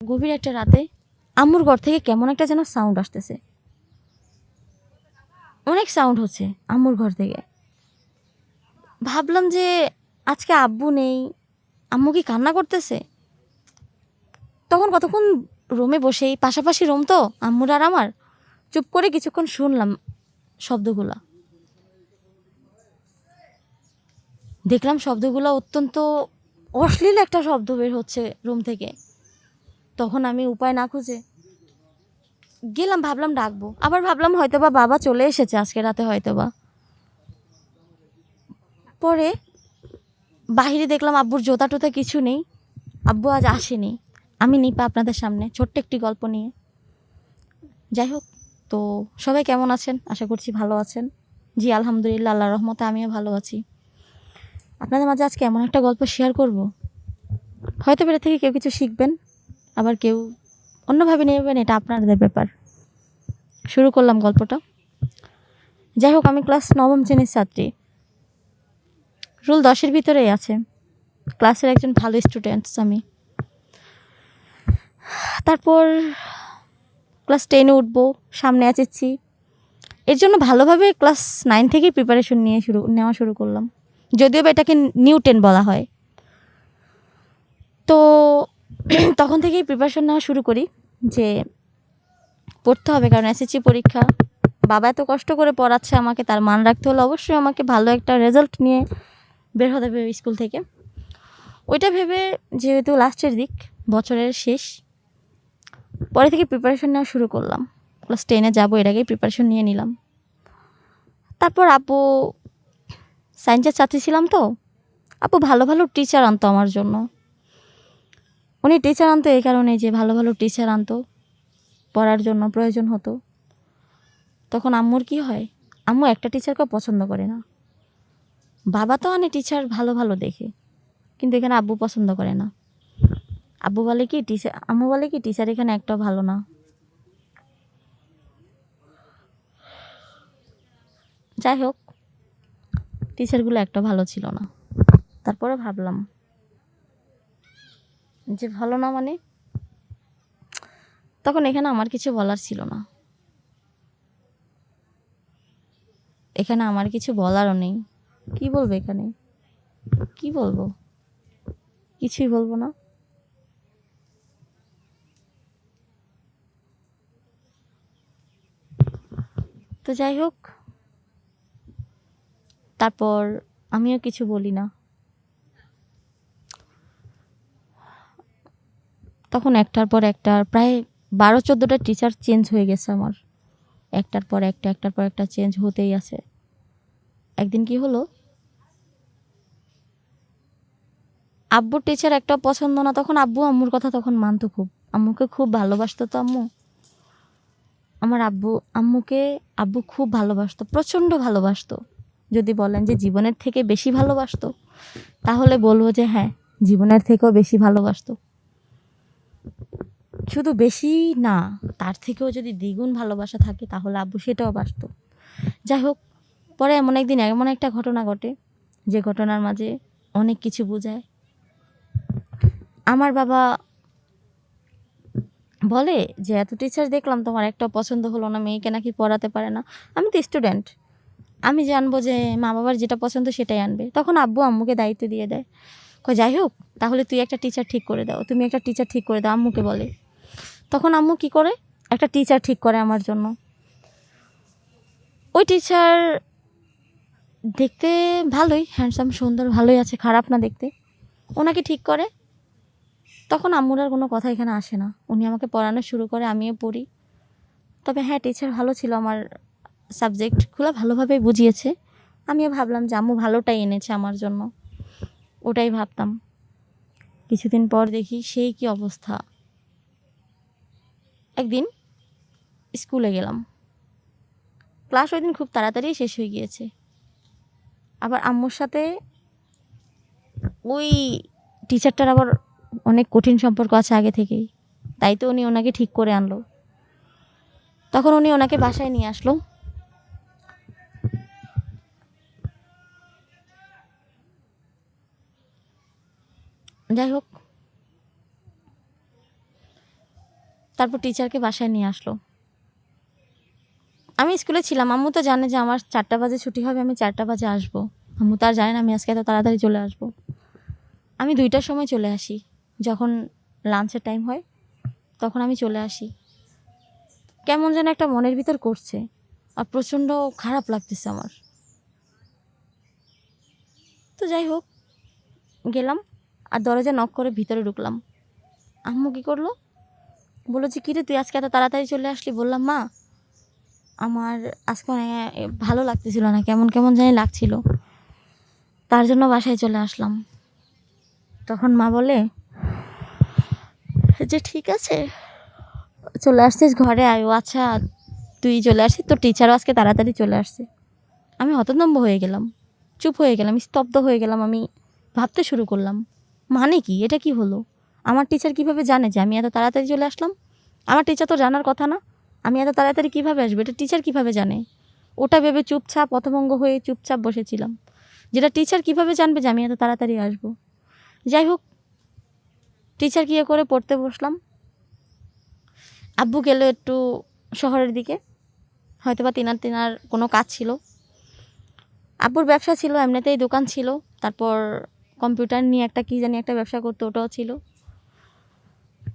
গভীর একটা রাতে আম্মুর ঘর থেকে কেমন একটা যেন সাউন্ড আসতেছে। অনেক সাউন্ড হচ্ছে আম্মুর ঘর থেকে। ভাবলাম যে আজকে আব্বু নেই, আম্মু কি কান্না করতেছে? তখন কতক্ষণ রুমে বসেই, পাশাপাশি রুম তো আম্মুর আর আমার, চুপ করে কিছুক্ষণ শুনলাম শব্দগুলা। দেখলাম শব্দগুলো অত্যন্ত অশ্লীল একটা শব্দ বের হচ্ছে রুম থেকে। তখন আমি উপায় না খুঁজে গেলাম, ভাবলাম ডাকবো, আবার ভাবলাম হয়তোবা বাবা চলে এসেছে আজকে রাতে হয়তোবা। পরে বাহিরে দেখলাম আব্বুর জোতা টোতা কিছু নেই, আব্বু আজ আসেনি। আমি নিপা আপনাদের সামনে ছোট্ট একটি গল্প নিয়ে। যাই হোক, তো সবাই কেমন আছেন? আশা করছি ভালো আছেন। জি আলহামদুলিল্লাহ, আল্লাহর রহমতে আমিও ভালো আছি। আপনাদের মাঝে আজকে এমন একটা গল্প শেয়ার করব, হয়তো এটা থেকে কেউ কিছু শিখবেন, আবার কেউ অন্যভাবে নেবেন, এটা আপনাদের ব্যাপার। শুরু করলাম গল্পটা। যাই হোক, আমি ক্লাস 9ম শ্রেণীর ছাত্রী। রুল 10-এর ভিতরেই আছে, ক্লাসের একজন ভালো স্টুডেন্টস আমি। তারপর ক্লাস 10-এ উঠবো, সামনে আছেছি, এর জন্য ভালোভাবে ক্লাস 9 থেকেই প্রিপারেশন নেওয়া শুরু করলাম, যদিও বা এটাকে নিউ 10 বলা হয়। তো তখন থেকেই প্রিপারেশন নেওয়া শুরু করি যে পড়তে হবে, কারণ এসএসসি পরীক্ষা। বাবা এত কষ্ট করে পড়াচ্ছে আমাকে, তার মান রাখতে হলে অবশ্যই আমাকে ভালো একটা রেজাল্ট নিয়ে বের হতে হবে স্কুল থেকে। ওইটা ভেবে, যেহেতু লাস্টের দিক, বছরের শেষ, পরে থেকে প্রিপারেশন নেওয়া শুরু করলাম। ক্লাস 10-এ যাবো এর আগেই প্রিপারেশন নিয়ে নিলাম। তারপর আপু, সায়েন্সের ছাত্রী ছিলাম তো, আপু ভালো ভালো টিচার আনতো আমার জন্য। উনি টিচার আনতো এই কারণে যে ভালো ভালো টিচার আনতো, পড়ার জন্য প্রয়োজন হতো। তখন আম্মুর কি হয়, আম্মু একটা টিচারকেও পছন্দ করে না। বাবা তো আনে টিচার ভালো ভালো দেখে, কিন্তু এখানে আব্বু পছন্দ করে না। আম্মু বলে কি টিচার এখানে একটাও ভালো না। যাই হোক, টিচারগুলো একটা ভালো ছিল না। তারপরে ভাবলাম যে ভালো না মানে, তখন এখানে আমার কিছু বলার ছিল না, এখানে আমার কিছু বলারও নেই। কি বলবো এখানে, কি বলবো? কিছুই বলবো না। তো যাই হোক, তারপর আমিও কিছু বলি না। তখন একটার পর একটা প্রায় 12-14টা টিচার চেঞ্জ হয়ে গেছে আমার, একটার পর একটা চেঞ্জ হতেই আছে। একদিন কি হলো, আব্বুর টিচার একটাও পছন্দ না। তখন আব্বু আম্মুর কথা তখন মানতো খুব, আম্মুকে খুব ভালোবাসতো। তো আম্মু, আমার আব্বু আম্মুকে আব্বু খুব ভালোবাসতো, প্রচণ্ড ভালোবাসতো। যদি বলেন যে জীবনের থেকে বেশি ভালোবাসতো, তাহলে বলবো যে হ্যাঁ, জীবনের থেকেও বেশি ভালোবাসতো। শুধু বেশি না, তার থেকেও যদি দ্বিগুণ ভালোবাসা থাকে তাহলে আব্বু সেটাও বাসতো। যাই হোক, পরে এমন একদিন এমন একটা ঘটনা ঘটে, যে ঘটনার মাঝে অনেক কিছু বোঝায়। আমার বাবা বলে যে এত টিচার দেখলাম, তোমার একটা পছন্দ হলো না, মেয়েকে নাকি পড়াতে পারে না। আমি তো স্টুডেন্ট, আমি জানবো যে মা বাবার যেটা পছন্দ সেটাই আনবে। তখন আব্বু আম্মুকে দায়িত্ব দিয়ে দেয়, কয় যাই হোক, তাহলে তুই একটা টিচার ঠিক করে দাও, তুমি একটা টিচার ঠিক করে দাও, আম্মুকে বলে। তখন আম্মু কি করে, একটা টিচার ঠিক করে আমার জন্য। ওই টিচার দেখতে ভালোই, হ্যান্ডসাম, সুন্দর, ভালোই আছে, খারাপ না দেখতে। ওনাকে ঠিক করে। তখন আম্মুর আর কোনো কথা এখানে আসে না, উনি আমাকে পড়ানো শুরু করে, আমিও পড়ি। তবে হ্যাঁ, টিচার ভালো ছিল, আমার সাবজেক্টগুলো ভালোভাবেই বুঝিয়েছে। আমিও ভাবলাম যে আম্মু ভালোটাই এনেছে আমার জন্য, ওটাই ভাবতাম। কিছুদিন পর দেখি সেই কি অবস্থা। একদিন স্কুলে গেলাম, ক্লাস ওই দিন খুব তাড়াতাড়ি শেষ হয়ে গিয়েছে। আবার আম্মুর সাথে ওই টিচারটার আবার অনেক কঠিন সম্পর্ক আছে আগে থেকেই, তাই তো উনি ওনাকে ঠিক করে আনলো। তখন উনি ওনাকে বাসায় নিয়ে আসলো। যাই হোক, তারপর টিচারকে বাসায় নিয়ে আসলো। আমি স্কুলে ছিলাম, আম্মু তো জানে যে আমার 4টা বাজে ছুটি হবে, আমি 4টা বাজে আসবো। আম্মু তো আর জানে না আমি আজকে এত তাড়াতাড়ি চলে আসবো। আমি 2টার সময় চলে আসি, যখন লাঞ্চের টাইম হয় তখন আমি চলে আসি। কেমন যেন একটা মনের ভিতর করছে, আর প্রচণ্ড খারাপ লাগতেছে আমার। তো যাই হোক, গেলাম আর দরজা নক করে ভিতরে ঢুকলাম। আম্মু কী করলো, বললো যে কিরে তুই আজকে এত তাড়াতাড়ি চলে আসলি? বললাম মা আমার আজকে ভালো লাগতেছিল না, কেমন কেমন জানি লাগছিল, তার জন্য বাসায় চলে আসলাম। তখন মা বলে যে ঠিক আছে চলে আসছিস, ঘরে আয়। ও আচ্ছা তুই চলে আসছিস, তোর টিচারও আজকে তাড়াতাড়ি চলে আসছে। আমি হতভম্ব হয়ে গেলাম, চুপ হয়ে গেলাম, স্তব্ধ হয়ে গেলাম। আমি ভাবতে শুরু করলাম, মানে কি, এটা কি হলো? আমার টিচার কিভাবে জানে যে আমি এত তাড়াতাড়ি চলে আসলাম? আমার টিচার তো জানার কথা না, আমি এত তাড়াতাড়ি কিভাবে আসবো, এটা টিচার কিভাবে জানে? ওটা ভেবে চুপচাপ হতভম্ব হয়ে চুপচাপ বসেছিলাম, যেটা টিচার কিভাবে জানবে যে আমি এত তাড়াতাড়ি আসবো। যাই হোক, টিচার গিয়ে করে পড়তে বসলাম। আব্বু গেল একটু শহরের দিকে, হয়তো বা তিনার কোনো কাজ ছিল। আব্বুর ব্যবসা ছিল, এমনিতেই দোকান ছিল, তারপর কম্পিউটার নিয়ে একটা কী জানি একটা ব্যবসা করতো, ওটাও ছিল।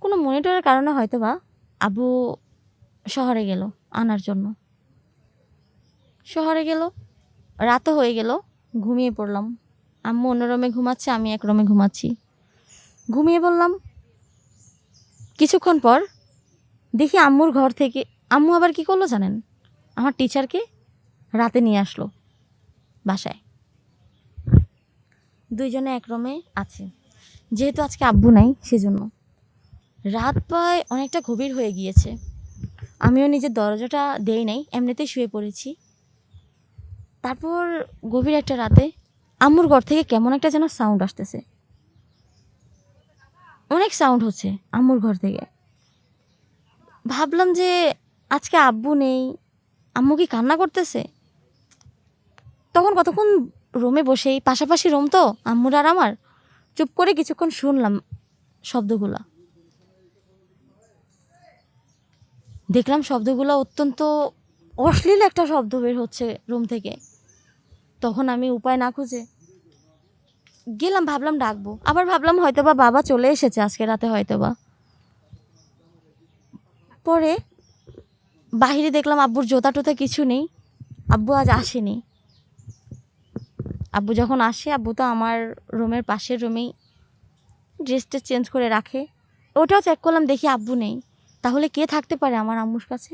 কোনো মনিটরের কারণে হয়তো বা আব্বু শহরে গেল আনার জন্য। শহরে গেল, রাতও হয়ে গেল, ঘুমিয়ে পড়লাম। আম্মু অন্য রুমে ঘুমাচ্ছে, আমি এক রুমে ঘুমাচ্ছি। ঘুমিয়ে বললাম। কিছুক্ষণ পর দেখি আম্মুর ঘর থেকে আম্মু আবার কি করলো জানেন, আমার টিচারকে রাতে নিয়ে আসলো বাসায়। দুইজনে এক রুমে আছে, যেহেতু আজকে আব্বু নাই সেজন্য। রাত প্রায় অনেকটা গভীর হয়ে গিয়েছে, আমিও নিজের দরজাটা দেই নাই, এমনিতেই শুয়ে পড়েছি। তারপর গভীর একটা রাতে আম্মুর ঘর থেকে কেমন একটা যেন সাউন্ড আসতেছে, অনেক সাউন্ড হচ্ছে আম্মুর ঘর থেকে। ভাবলাম যে আজকে আব্বু নেই, আম্মু কি কান্না করতেছে? তখন কতক্ষণ রুমে বসেই, পাশাপাশি রুম তো আম্মুর আর আমার, চুপ করে কিছুক্ষণ শুনলাম শব্দগুলা। দেখলাম শব্দগুলো অত্যন্ত অশ্লীল একটা শব্দ বের হচ্ছে রুম থেকে। তখন আমি উপায় না খুঁজে গেলাম, ভাবলাম ডাকবো, আবার ভাবলাম হয়তোবা বাবা চলে এসেছে আজকে রাতে হয়তোবা। পরে বাহিরে দেখলাম আব্বুর জুতা টুতা কিছু নেই, আব্বু আজ আসেনি। আব্বু যখন আসে, আব্বু তো আমার রুমের পাশের রুমেই ড্রেসটা চেঞ্জ করে রাখে, ওটাও চেক করলাম, দেখি আব্বু নেই। তাহলে কে থাকতে পারে আমার আম্মুর কাছে?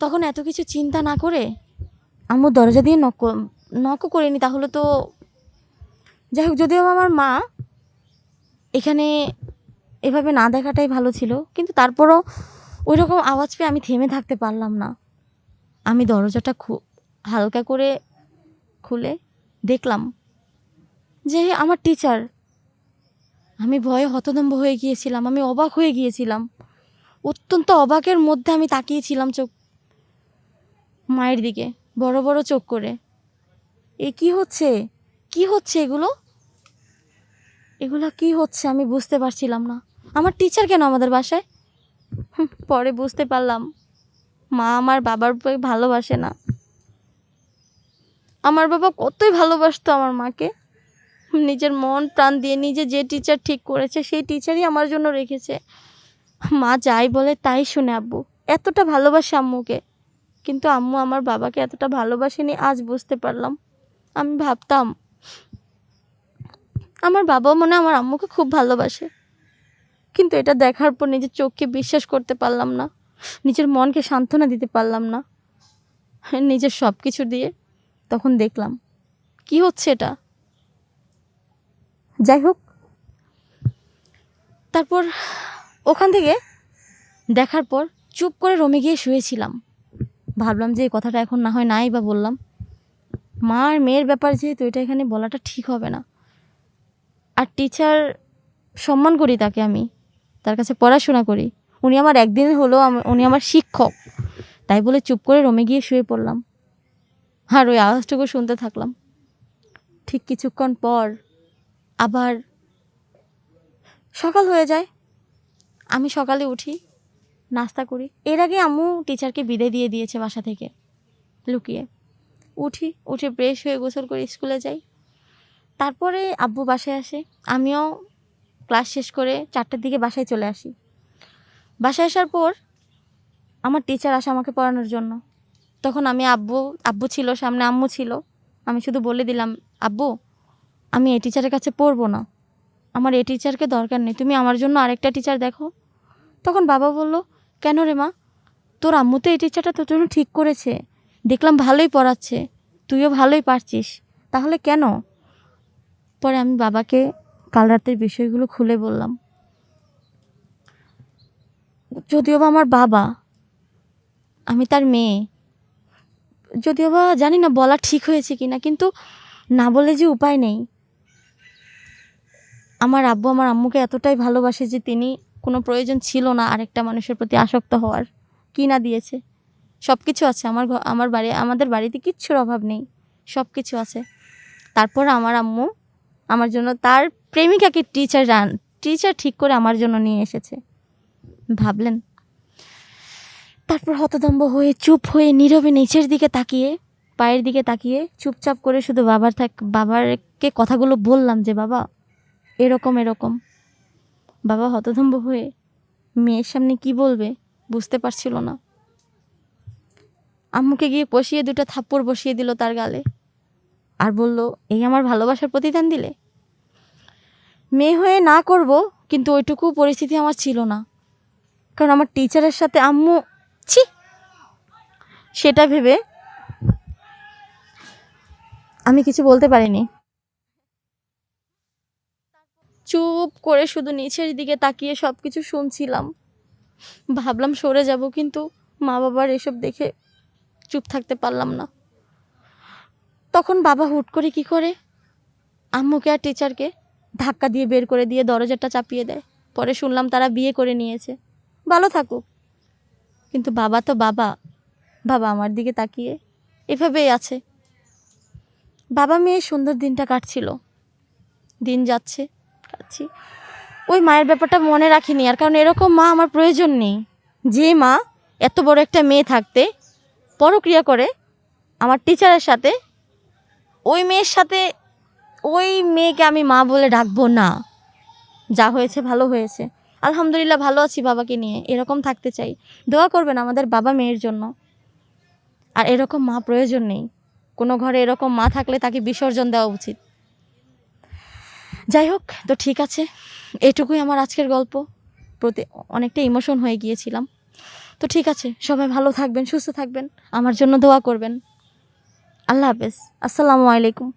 তখন এত কিছু চিন্তা না করে আম্মুর দরজা দিয়ে নকও করিনি, তাহলে তো যাই হোক, যদিও আমার মা এখানে এভাবে না দেখাটাই ভালো ছিল, কিন্তু তারপরও ওই রকম আওয়াজ পেয়ে আমি থেমে থাকতে পারলাম না। আমি দরজাটা হালকা করে খুলে দেখলাম যে আমার টিচার। আমি ভয়ে হতভম্ব হয়ে গিয়েছিলাম, আমি অবাক হয়ে গিয়েছিলাম, অত্যন্ত অবাকের মধ্যে আমি তাকিয়েছিলাম চোখ মায়ের দিকে, বড় বড় চোখ করে। এ কি হচ্ছে, কি হচ্ছে এগুলো, এগুলো কি হচ্ছে আমি বুঝতে পারছিলাম না। আমার টিচার কেন আমাদের বাসায়? পরে বুঝতে পারলাম মা আমার বাবার উপরে ভালোবাসে না। আমার বাবা কতই ভালোবাসতো আমার মাকে, নিজের মন প্রাণ দিয়ে নিজে যে টিচার ঠিক করেছে সেই টিচারই আমার জন্য রেখেছে। মা যাই বলে তাই শুনে আব্বু এতটা ভালোবাসে আম্মুকে, কিন্তু আম্মু আমার বাবাকে এতটা ভালোবাসেনি, আজ বুঝতে পারলাম। আমি ভাবতাম আমার বাবাও মনে হয় আমার আম্মুকে খুব ভালোবাসে, কিন্তু এটা দেখার পর নিজের চোখকে বিশ্বাস করতে পারলাম না, নিজের মনকে সান্ত্বনা দিতে পারলাম না, নিজের সব কিছু দিয়ে। তখন দেখলাম কি হচ্ছে এটা। যাই হোক, তারপর ওখান থেকে দেখার পর চুপ করে রুমে গিয়ে শুয়েছিলাম। ভাবলাম যে এই কথাটা এখন না হয় নাই বা বললাম, মা আর মেয়ের ব্যাপার যেহেতু, এটা এখানে বলাটা ঠিক হবে না। আর টিচার সম্মান করি তাকে, আমি তার কাছে পড়াশোনা করি, উনি আমার একদিন হলেও উনি আমার শিক্ষক, তাই বলে চুপ করে রুমে গিয়ে শুয়ে পড়লাম আর ওই আওয়াজটুকু শুনতে থাকলাম। ঠিক কিছুক্ষণ পর আবার সকাল হয়ে যায়, আমি সকালে উঠি, নাস্তা করি। এর আগে আম্মু টিচারকে বিদায় দিয়ে দিয়েছে বাসা থেকে লুকিয়ে। উঠে ফ্রেশ হয়ে গোসল করে স্কুলে যাই। তারপরে আব্বু বাসায় আসে, আমিও ক্লাস শেষ করে 4টার দিকে বাসায় চলে আসি। বাসায় আসার পর আমার টিচার আসে আমাকে পড়ানোর জন্য। তখন আব্বু ছিল সামনে, আম্মু ছিল। আমি শুধু বলে দিলাম, আব্বু আমি এই টিচারের কাছে পড়বো না, আমার এই টিচারকে দরকার নেই, তুমি আমার জন্য আরেকটা টিচার দেখো। তখন বাবা বলল, কেন রে মা, তোর আম্মু তো এই টিচারটা তোর জন্য ঠিক করেছে, দেখলাম ভালোই পড়াচ্ছে, তুইও ভালোই পারছিস, তাহলে কেন? পরে আমি বাবাকে কাল রাতের বিষয়গুলো খুলে বললাম। যদিও বা আমার বাবা, আমি তার মেয়ে, যদিও বা জানি না বলা ঠিক হয়েছে কিনা, কিন্তু না বলে যে উপায় নেই। আমার আব্বু আমার আম্মুকে এতটাই ভালোবাসে যে তিনি কোনো প্রয়োজন ছিল না আরেকটা মানুষের প্রতি আসক্ত হওয়ার। কি না দিয়েছে, সব কিছু আছে আমাদের বাড়িতে কিচ্ছুর অভাব নেই, সব কিছু আছে। তারপর আমার আম্মু আমার জন্য তার প্রেমিকাকে টিচার ঠিক করে আমার জন্য নিয়ে এসেছে, ভাবলেন। তারপর হতদম্ব হয়ে চুপ হয়ে নীরবে নিচের দিকে তাকিয়ে, পায়ের দিকে তাকিয়ে চুপচাপ করে শুধু বাবারকে কথাগুলো বললাম যে বাবা এরকম এরকম। বাবা হতদম্ব হয়ে মেয়ের সামনে কি বলবে বুঝতে পারছিল না। আম্মুকে গিয়ে কষিয়ে 2টা থাপ্পড় বসিয়ে দিল তার গালে, আর বলল, এই আমার ভালোবাসার প্রতিদান দিলে? মেয়ে হয়ে না করব, কিন্তু ওইটুকু পরিস্থিতি আমার ছিল না, কারণ আমার টিচারের সাথে আম্মু ছি, সেটা ভেবে আমি কিছু বলতে পারিনি। চুপ করে শুধু নিচের দিকে তাকিয়ে সব কিছু শুনছিলাম। ভাবলাম সরে যাব, কিন্তু মা বাবার এসব দেখে চুপ থাকতে পারলাম না। তখন বাবা হুট করে কি করে আম্মুকে আর টিচারকে ধাক্কা দিয়ে বের করে দিয়ে দরজাটা চাপিয়ে দেয়। পরে শুনলাম তারা বিয়ে করে নিয়েছে, ভালো থাকুক। কিন্তু বাবা তো বাবা আমার দিকে তাকিয়ে এভাবেই আছে। বাবা মেয়ে সুন্দর দিনটা কাটছিল, দিন যাচ্ছে কাটছি। ওই মায়ের ব্যাপারটা মনে রাখিনি, আর কারণ এরকম মা আমার প্রয়োজন নেই। যে মা এত বড় একটা মেয়ে থাকতে পরক্রিয়া করে আমার টিচারের সাথে, ওই মেয়েকে আমি মা বলে ডাকবো না। যা হয়েছে ভালো হয়েছে, আলহামদুলিল্লাহ ভালো আছি বাবাকে নিয়ে, এরকম থাকতে চাই। দোয়া করবেন আমাদের বাবা মেয়ের জন্য। আর এরকম মা প্রয়োজন নেই, কোনো ঘরে এরকম মা থাকলে তাকে বিসর্জন দেওয়া উচিত। যাই হোক, তো ঠিক আছে, এটুকুই আমার আজকের গল্প। অনেকটা ইমোশন হয়ে গিয়েছিলাম। তো ঠিক আছে, সবাই ভালো থাকবেন, সুস্থ থাকবেন, আমার জন্য দোয়া করবেন। আল্লাহ হাফেজ, আসসালামু আলাইকুম।